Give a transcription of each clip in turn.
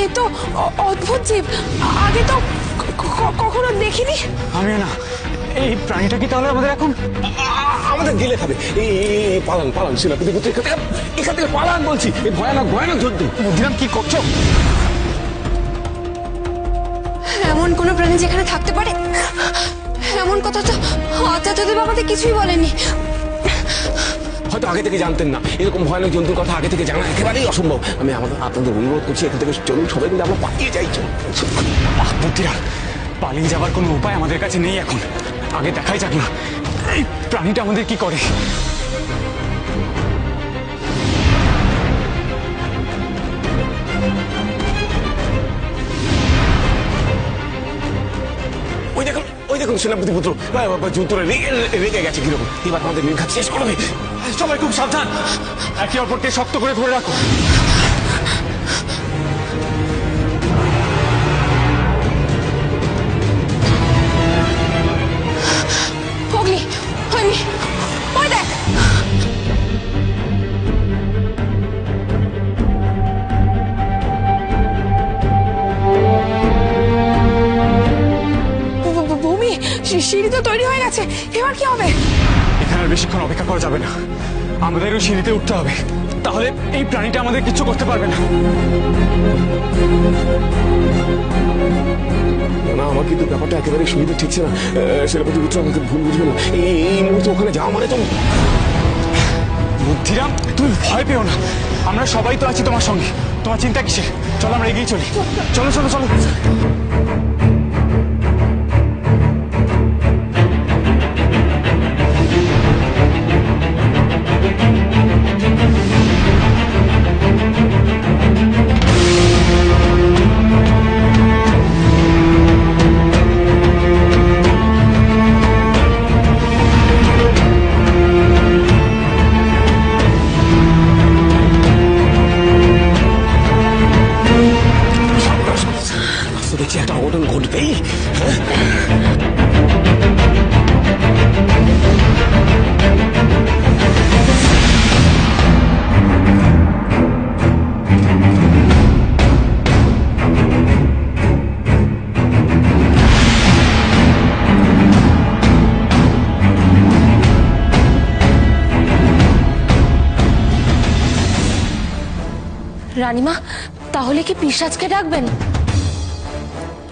এ তো অদ্ভুত জীব, আগে তো কখনো দেখিনি। আমি না, এই প্রাণীটা কি তাহলে আমাদের এখন আমাদের গিলে খাবে? পালান পালান সেনাপতি পুত্র, এখান থেকে পালান বলছি। এই ভয়ানক ভয়ানক জন্তু। বুদ্ধিরাম কি করছো? এমন কোন প্রাণী যেখানে থাকতে পারে, এমন কথা তো আচার্যদেব আমাদের কিছুই বলেনি। হয়তো আগে থেকে জানতেন না, এরকম ভয়ানক জন্তুর কথা আগে থেকে জানা একেবারেই অসম্ভব। আমি আপনাদের অনুরোধ করছি, এখান থেকে চলুন সবাই মিলে আমরা পালিয়ে যাই। বুদ্ধিরাম, পালিয়ে যাবার কোনো উপায় আমাদের কাছে নেই এখন। আগে দেখাই যাক না এই প্রাণীটা আমাদের কি করে। ওই দেখুন সেনাপতি পুত্র, জন্তুরা রেগে গেছে কিরকম। এবার আমাদের নির্ঘাত শেষ করবে। সবাই খুব সাবধান, একে অপরকে শক্ত করে ধরে রাখো। অগ্নি, ওই দেখ। ভূমি, সিঁড়ি তো তৈরি হয়ে গেছে, এবার কি হবে? এখানে আর বেশিক্ষণ অপেক্ষা করা যাবে না, আমাদের ওই সিঁড়িতে উঠতে হবে, তাহলে এই প্রাণীটা আমাদের কিচ্ছু করতে পারবে না। না, আমার কিন্তু ব্যাপারটা একেবারে সুবিধা ঠিকছে না। সেনাপতি পুত্র, আমাকে ভুল বুঝবে না। এই মুহূর্তে ওখানে যাওয়া মানে তো। বুদ্ধিরাম, তুমি ভয় পেও না, আমরা সবাই তো আছি তোমার সঙ্গে, তোমার চিন্তা কিসের? চলো আমরা এগিয়ে চলি, চলো চলো চলো। দেখছি একটা অঘটন ঘটবেই। রানীমা, তাহলে কি পিশাচকে ডাকবেন?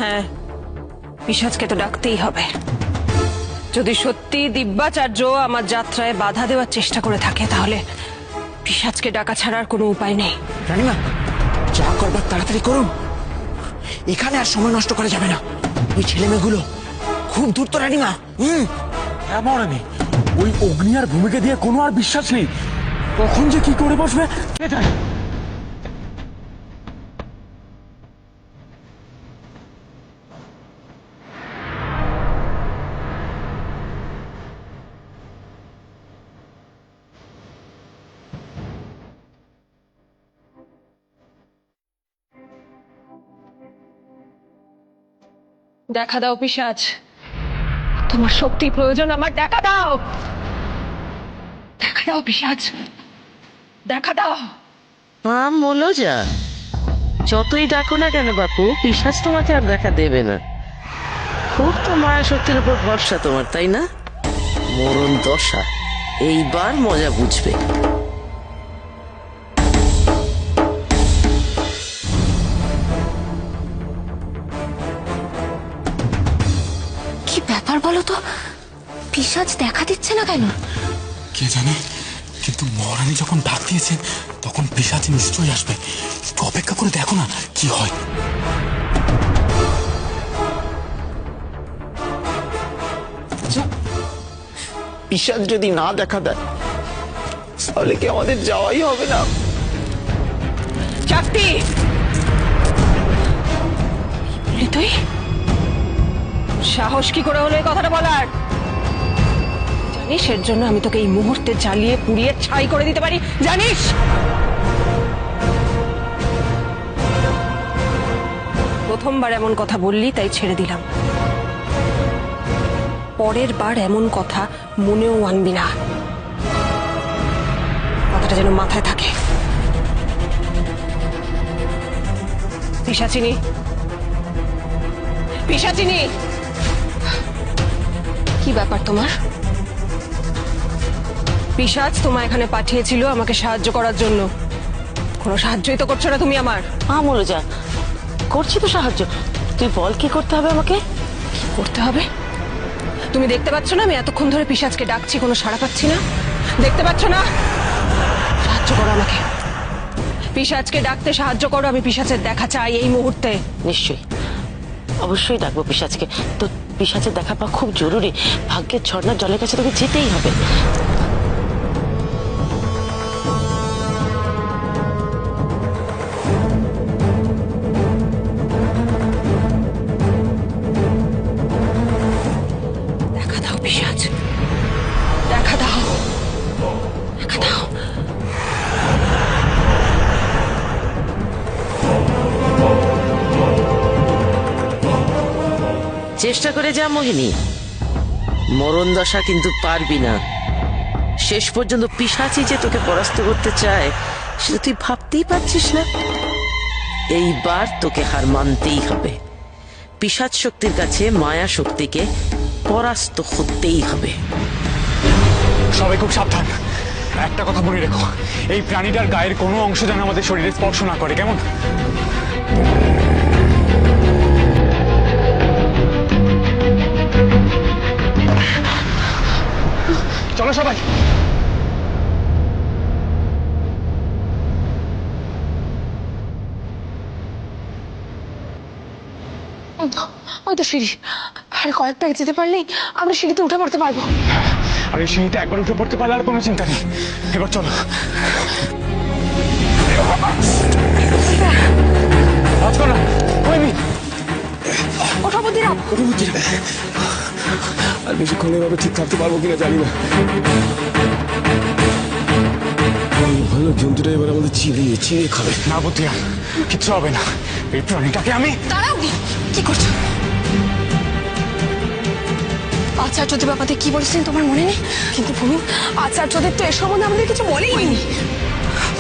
হ্যাঁ, পিশাচকে তো ডাকতেই হবে। যদি সত্যি দিব্যাচার্য আমার যাত্রায় বাধা দেওয়ার চেষ্টা করে থাকে, তাহলে পিশাচকে ডাকা ছাড়ার কোনো উপায় নেই। রানীমা, যা করবার তাড়াতাড়ি করুন, এখানে আর সময় নষ্ট করা যাবে না। ওই ছেলে মেয়েগুলো খুব দূর তো রানীমা। হ্যাঁ মহারানী, ওই অগ্নি আর ভূমিকে দিয়ে কোনো আর বিশ্বাস নেই, কখন যে কি করে বসবে কে জানে। দেখা দাও পিশাচ, তোমার শক্তি প্রয়োজন, আমার দেখা দাও। দেখা দাও পিশাচ, দেখা দাও। মনোজা, যতই ডাকো না কেন বাপু, পিশাচ তোমাকে আর দেখা দেবে না। খুব তো মায়া শক্তির উপর ভরসা তোমার, তাই না? মরণ দশা, এইবার মজা বুঝবে। কি ব্যাপার বলো তো, পিশাচ দেখা দিচ্ছে না কেন? কে জানে, কিন্তু মহারানী যখন ডাক দিয়েছেন তখন পিশাচ নিশ্চয়ই আসবে। একটু অপেক্ষা করে দেখো না কি হয়। পিশাচ যদি না দেখা দেয়, তাহলে কি আমাদের যাওয়াই হবে না? চাকতি, তুই সাহস কি করে হলো এই কথাটা বলার? জানিস এর জন্য আমি তোকে এই মুহূর্তে জ্বালিয়ে পুড়িয়ে ছাই করে দিতে পারি, জানিস? প্রথমবার এমন কথা বললি তাই ছেড়ে দিলাম, পরের বার এমন কথা মনেও আনবি না, কথাটা যেন মাথায় থাকে। পিশাচিনী, পিশাচিনী, কি ব্যাপার তোমার? পিশাচ তোমায় এখানে পাঠিয়েছিল আমাকে সাহায্য করার জন্য। কোনো সাহায্যই তো করছো না তুমি আমার। মনোজা, করছি তো সাহায্য, তুই বল কি করতে হবে আমাকে। কি করতে হবে? তুমি দেখতে পাচ্ছ না আমি এতক্ষণ ধরে পিশাচকে ডাকছি, কোনো সাড়া পাচ্ছি না? দেখতে পাচ্ছ না? সাহায্য করো আমাকে, পিশাচকে ডাকতে সাহায্য করো। আমি পিশাচের দেখা চাই এই মুহূর্তে। নিশ্চয়ই, অবশ্যই ডাকবো পিশাচকে। তো পিশাচের দেখা পাওয়া খুব জরুরি। ভাগ্যের ঝর্ণার জলের কাছে তোকে যেতেই হবে। দেখা দাও পিশাচ, দেখা দাও, দেখা দাও। চেষ্টা করে যা মোহিনী, মরণ দশা কিন্তু পারবি না। শেষ পর্যন্ত পিশাচই যে তোকে পরাস্ত করতে চায় সেটা তুই ভাবতেই পারছিস না। এইবার তোকে হার মানতেই হবে। পিশাচ শক্তির কাছে মায়া শক্তিকে পরাস্ত হতেই হবে। সবাই খুব সাবধান। একটা কথা মনে রেখো, এই প্রাণীটার গায়ের কোনো অংশ যেন আমাদের শরীরে স্পর্শ না করে, কেমন? চলো সবাই। ওই তো সিঁড়ি, আর কয়েক প্যাক যেতে পারলেই আমরা সিঁড়িতে উঠে পড়তে পারবো। আর এই সিঁড়িতে একবার উঠে পড়তে পারলে আর কোনো চিন্তা নেই। এবার চলো। রাজকন্যা, ওঠা বুদ্ধিরাম। আর বেশিক্ষণ এভাবে ঠিক থাকতে পারবো কিনা জানি না। ভালো জন্তুটা এবার আমাদের চিড়িয়ে চিড়িয়ে খাবে। না বুদ্ধিরাম, কিচ্ছু হবে না। এই প্রাণীটাকে আমি... দাঁড়াও, কি করছো? আচার্যদেব আমাদের কি বলেছিলেন তোমার মনে নেই? কিন্তু ভূমি, আচার্যদেব তো এর সম্বন্ধে আমাদের কিছু বলেইনি।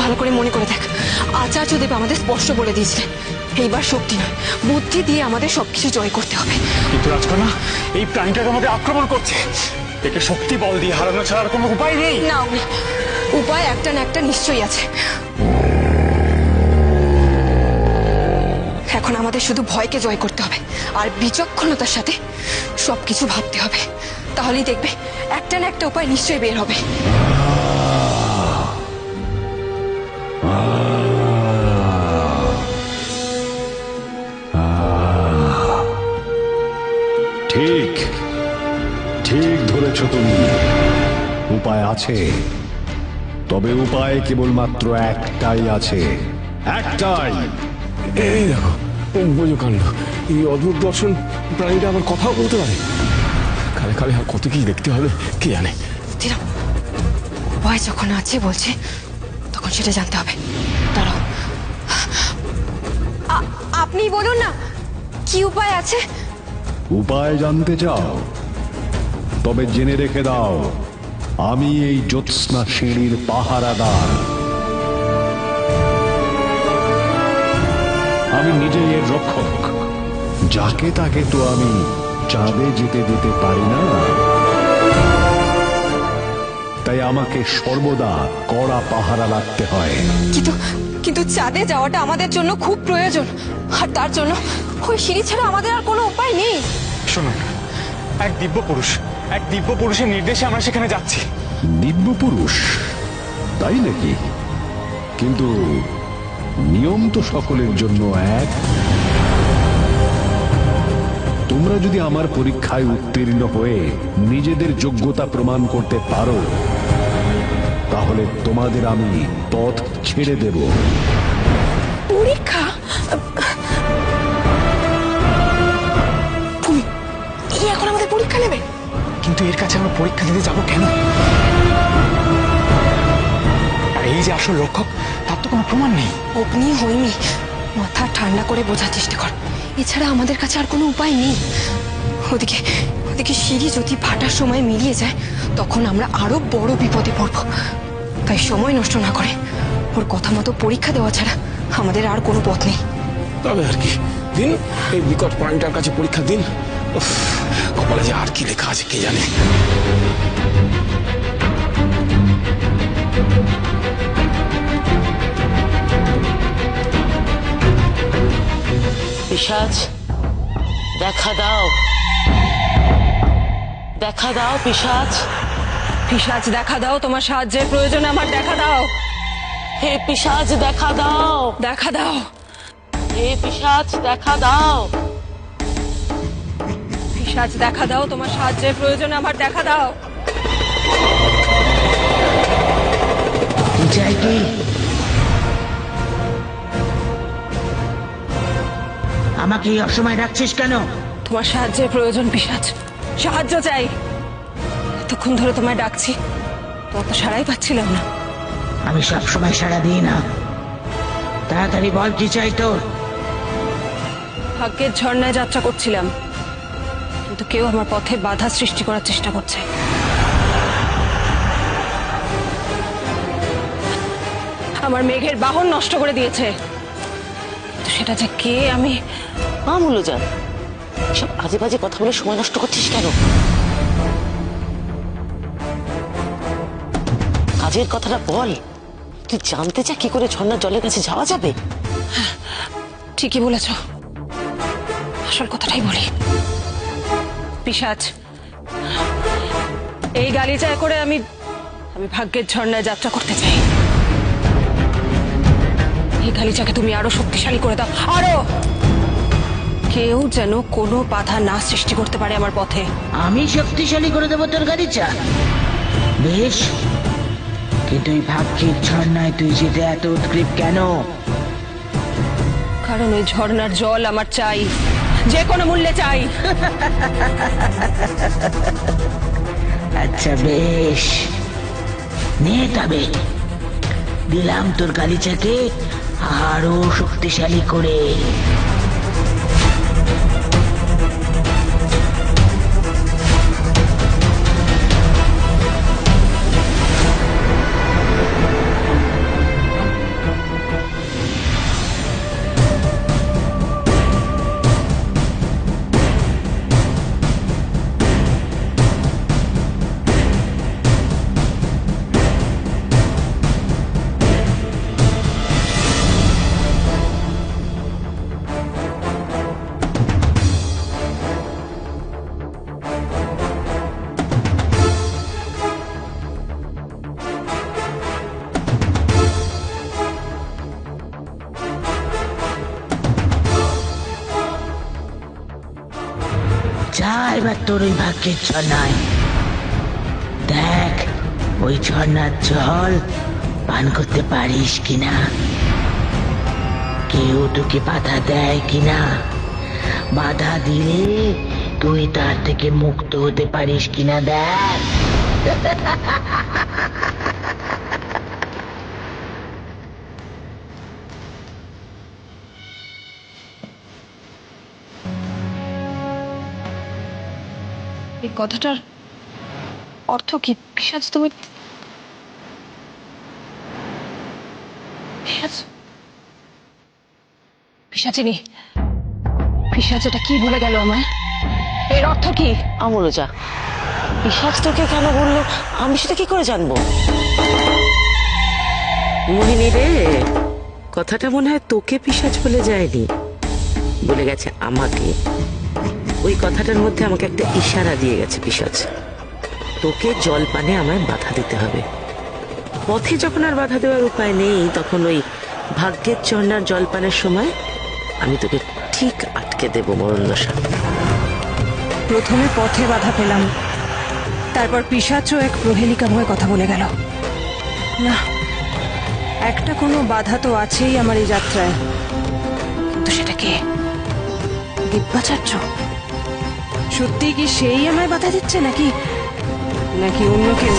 ভালো করে মনে করে দেখ, আচার্যদেব আমাদের স্পষ্ট বলে দিয়েছিলেন এইবার শক্তি নয় বুদ্ধি দিয়ে আমাদের সবকিছু জয় করতে হবে। কিন্তু রাজকন্যা, এই প্রাণীটা আমাদের আক্রমণ করছে। একে শক্তি বল দিয়ে হারানো ছাড়া আর কোনো উপায় নেই। না, উপায় একটা না একটা নিশ্চয়ই আছে। এখন আমাদের শুধু ভয়কে জয় করতে হবে আর বিচক্ষণতার সাথে সবকিছু ভাবতে হবে। তাহলেই দেখবে একটা না একটা উপায় নিশ্চয়ই বের হবে। ঠিক ঠিক ধরেছ তুমি। উপায় আছে, তবে উপায় কেবলমাত্র একটাই আছে, একটাই। এই দেখো, বোঝো কাণ্ড। এই অদ্ভুত দর্শন প্রাণীটা আবার কথাও বলতে পারে। কালে কালে আর কত কি দেখতে হবে কে জানে। বুদ্ধিরাম, উপায় যখন আছে বলছে তখন সেটা জানতে হবে। দাঁড়াও, আপনি বলুন না কি উপায় আছে। উপায় জানতে চাও? তবে জেনে রেখে দাও, আমি এই জ্যোৎস্না সিঁড়ির পাহারাদার। আমি নিজেই এর রক্ষক। যাকে তাকে তো আমি চাঁদে যেতে দিতে পারি না, তাই আমাকে সর্বদা কড়া পাহারা রাখতে হয়। কিন্তু কিন্তু চাঁদে যাওয়াটা আমাদের জন্য খুব প্রয়োজন, আর তার জন্য ওই সিঁড়ি ছাড়া আমাদের আর কোনো উপায় নেই। শুনুন, এক দিব্য পুরুষের নির্দেশে আমরা সেখানে যাচ্ছি। দিব্য পুরুষ, তাই নাকি? কিন্তু নিয়ম তো সকলের জন্য এক। তোমরা যদি আমার পরীক্ষায় উত্তীর্ণ হয়ে নিজেদের যোগ্যতা প্রমাণ করতে পারো, তাহলে তোমাদের আমি পথ ছেড়ে দেব। পরীক্ষা? তুমি এখন আমাদের পরীক্ষা নেবে? কিন্তু এর কাছে আমরা পরীক্ষা দিতে যাবো কেন? আর এই যে আসল রক্ষক, তার তো কোনো প্রমাণ নেই। অগ্নি হয়নি, মাথা ঠান্ডা করে বোঝার চেষ্টা কর। এছাড়া আমাদের কাছে আর কোনো উপায় নেই। ওদিকে ওদিকে সিঁড়ি যদি ফাটার সময় মিলিয়ে যায় তখন আমরা আরো বড় বিপদে পড়ব। তাই সময় নষ্ট না করে ওর কথা মতো পরীক্ষা দেওয়া ছাড়া আমাদের আর কোনো পথ নেই। তবে আর কি দিন, এই বিকট প্রাণীটার কাছে পরীক্ষা দিন। উফ, কপালে যে আর কি লেখা আছে কে জানে। পিশাচ, দেখা দাও, দেখা দাও পিশাচ। পিশাচ দেখা দাও, তোমার সাহায্যের প্রয়োজন আমার, দেখা দাও, হে পিশাচ দেখা দাও, দেখা দাও। হে পিশাচ দেখা দাও। পিশাচ দেখা দাও, তোমার সাহায্যের প্রয়োজন আমার, দেখা দাও। কি চাই কি? আমাকে এই অসময় ডাকছিস কেন? তোমার সাহায্যের প্রয়োজন পিশাচ, সাহায্য চাই। এতক্ষণ ধরে তোমায় ডাকছি, তোমার তো সারাই পাচ্ছিলাম না। আমি সব সময় সাড়া দিই না। তাড়াতাড়ি বল কি চাই তোর? ভাগ্যের ঝর্ণায় যাত্রা করছিলাম, কিন্তু কেউ আমার পথে বাধা সৃষ্টি করার চেষ্টা করছে। আমার মেঘের বাহন নষ্ট করে দিয়েছে, কিন্তু সেটা যে কে আমি। আমূল্যজান, সব আজে বাজে কথা বলে সময় নষ্ট করছিস কেন? কাজের কথাটা বল। তুই জানতে চা কি করে ঝর্ণার জলের কাছে যাওয়া যাবে? ঠিকই বলেছ, আসল কথাটাই বলি। পিশাচ, এই গালিচায় করে আমি ভাগ্যের ঝর্ণায় যাত্রা করতে চাই। এই গালিচাকে তুমি আরো শক্তিশালী করে দাও, আরো। কেউ যেন কোনো বাধা না সৃষ্টি করতে পারে আমার পথে। আমি শক্তিশালী করে দেবো তোর গাড়িটা? বেশ, কিন্তু এই ভাগ্যের ঝর্ণায় তুই যেতে এত উৎগ্রীব কেন? কারণ ওই ঝর্ণার জল আমার চাই, যে কোনো মূল্যে চাই। আচ্ছা বেশ, নে তবে দিলাম তোর গালিচাকে আরো শক্তিশালী করে। যা এবার তোর ওই ভাগ্যের ঝর্ণায়, দেখ ওই ঝর্ণার জল পান করতে পারিস কিনা, কেউ তোকে বাধা দেয় কিনা। বাধা দিলে তুই তার থেকে মুক্ত হতে পারিস কিনা দেখ। এই কথাটার অর্থ কি? পিশাচ তুমি? পিশাচ? পিশাচিনী, পিশাচ এটা কি বলে গেল আমায়? এর অর্থ কি? আমূল্যজা, পিশাচ তোকে কেন বললো আমি সেটা কি করে জানবো? মোহিনী রে, কথাটা মনে হয় তোকে পিশাচ বলে যায়নি, বলে গেছে আমাকে। ওই কথাটার মধ্যে আমাকে একটা ইশারা দিয়ে গেছে পিশাচ। তোকে জলপানে আমায় বাধা দিতে হবে। পথে যখন আর বাধা দেওয়ার উপায় নেই, তখন ওই ভাগ্যের ঝর্ণার জলপানের সময় আমি তোকে ঠিক আটকে দেব মরণদশা। প্রথমে পথে বাধা পেলাম, তারপর পিশাচও এক প্রহেলিকা ভয়ে কথা বলে গেল। না, একটা কোনো বাধা তো আছেই আমার এই যাত্রায়, কিন্তু সেটা কে? দিব্যাচার্য? সত্যি কি সেই আমায় বাধা দিচ্ছে, নাকি নাকি অন্য কেউ?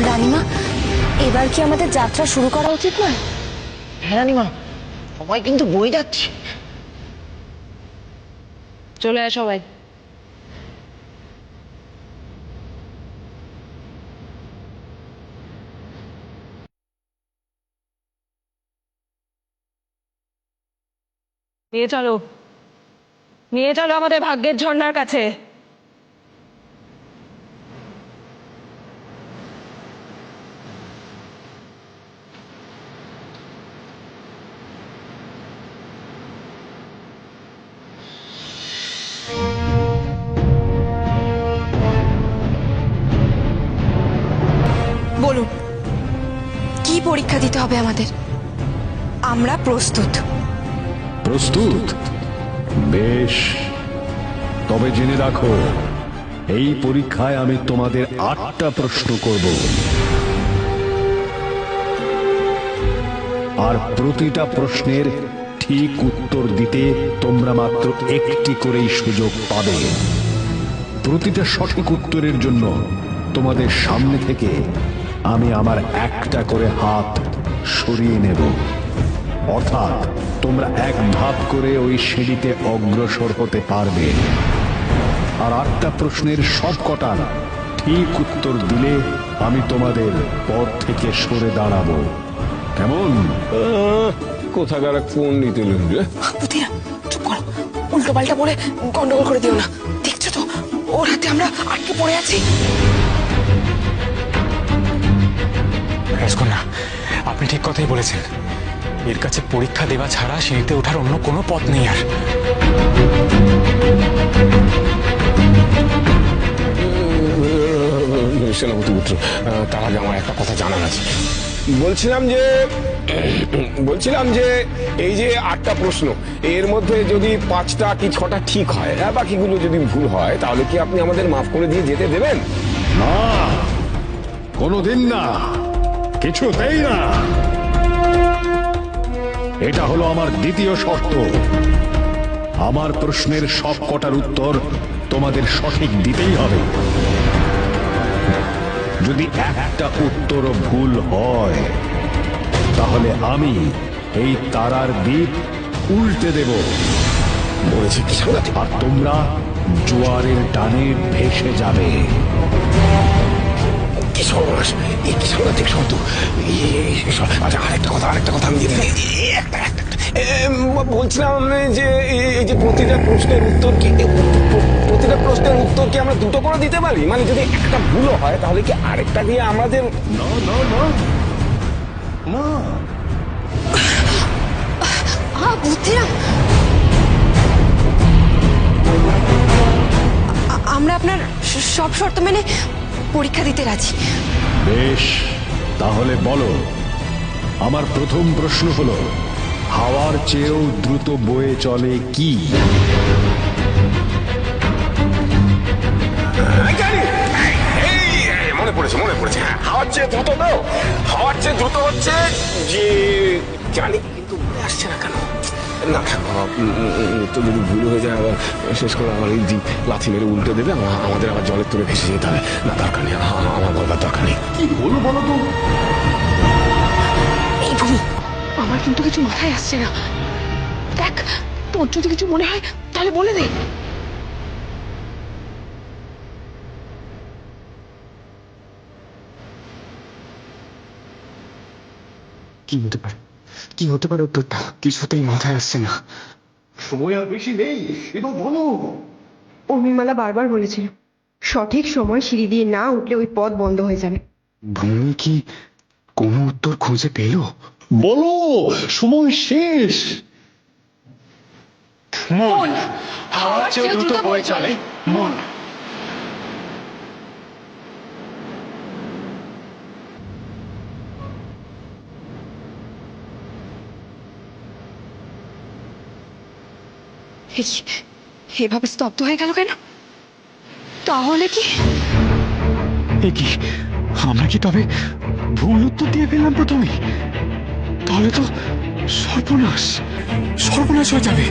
রানীমা, এবার কি আমাদের যাত্রা শুরু করা উচিত নয়? হ্যাঁ রানীমা, সময় কিন্তু বয়ে যাচ্ছে। চলে আয় সবাই। নিয়ে চলো আমাদের ভাগ্যের ঝর্ণার কাছে। বলুন, কি পরীক্ষা দিতে হবে আমাদের? আমরা প্রস্তুত। প্রস্তুত? বেশ, তবে জেনে রাখো, এই পরীক্ষায় আমি তোমাদের 8টা প্রশ্ন করব, আর প্রতিটা প্রশ্নের ঠিক উত্তর দিতে তোমরা মাত্র একটি করেই সুযোগ পাবে। প্রতিটা সঠিক উত্তরের জন্য তোমাদের সামনে থেকে আমি আমার একটা করে হাত সরিয়ে নেব, অর্থাৎ তোমরা এক ধাপ করে ওই সিঁড়িতে অগ্রসর হতে পারবে। আর 8টা প্রশ্নের সব কটার ঠিক উত্তর দিলে আমি তোমাদের পথ থেকে সরে দাঁড়াবো। কেমন? কোথাকার এক পণ্ডিত এলেন রে। বুদ্ধিরা, চুপ করো, উল্টো পাল্টা বলে গন্ডগোল করে দিও না। দেখছো তো ওর হাতে আমরা আটকে পড়ে আছি। রাজকন্যা, আপনি ঠিক কথাই বলেছেন। এর কাছে পরীক্ষা দেওয়া ছাড়া সিঁড়িতে ওঠার অন্য কোনো পথ নেই আর। সেনাপতি পুত্র, তার আগে আমার একটা কথা জানার আছে। বলছিলাম যে এই যে 8টা প্রশ্ন, এর মধ্যে যদি 5টা কি 6টা ঠিক হয়, বাকিগুলো যদি ভুল হয়, তাহলে কি আপনি আমাদের মাফ করে দিয়ে যেতে দেবেন? না, কোনোদিন না, কিছুতেই না। এটা হলো আমার দ্বিতীয় শর্ত। আমার প্রশ্নের সব কটার উত্তর তোমাদের সঠিক দিতেই হবে। যদি একটা উত্তরও ভুল হয়, তাহলে আমি এই তারার দ্বীপ উল্টে দেব। বলেছি কি সাংঘাতিক। আর তোমরা জোয়ারের টানে ভেসে যাবে। কি সর্বনাশ, এই কি সাংঘাতিক শব্দ। আচ্ছা, আরেকটা কথা আমি যেতে বলছিলাম যে এই যে প্রতিটা প্রশ্নের উত্তর কি আমরা দুটো করে দিতে পারি? মানে যদি একটা ভুলও হয়, তাহলে কি আরেকটা দিয়ে আমাদের? বুদ্ধিরা, আমরা আপনার সব শর্ত মেনে পরীক্ষা দিতে রাজি। বেশ, তাহলে বলো, আমার প্রথম প্রশ্ন হলো, হাওয়ার চেয়েও দ্রুত বয়ে চলে কি? মনে পড়েছে। হাওয়ার চেয়ে দ্রুত দাও। হাওয়ার চেয়ে দ্রুত হচ্ছে যে, জানি কিন্তু মনে আসছে না কেন। না থাক বাবা, তো যদি ভুল হয়ে যায় আবার শেষ করে আবার এই দ্বীপ লাথি মেরে উল্টে দেবে, আমাদের আবার জলের তলে ভেসে যেতে হবে। না, দরকার নেই, আমার বলবার দরকার নেই। কি বলো বলো তো? এই ভূমি, আমার কিন্তু কিছু মাথায় আসছে না। দেখ, তোর যদি কিছু মনে হয় তাহলে বলে দে। কি হতে পারে উত্তরটা? কিছুতেই মাথায় আসছে না। সময় আর বেশি নেই, এবার বলো। উর্মিমালা বারবার বলেছিল, সঠিক সময় সিঁড়ি দিয়ে না উঠলে ওই পথ বন্ধ হয়ে যাবে। ভূমি কি কোনো উত্তর খুঁজে পেল? বলো, সময় শেষ। মন। হাওয়ার চেয়ে দ্রুত বয়ে চলে মন। এভাবে স্তব্ধ হয়ে গেল কেন? তাহলে কি আমরা কি তবে ভুল উত্তর দিয়ে ফেললাম প্রথমে? তাহলে তো সর্বনাশ হয়ে যাবে।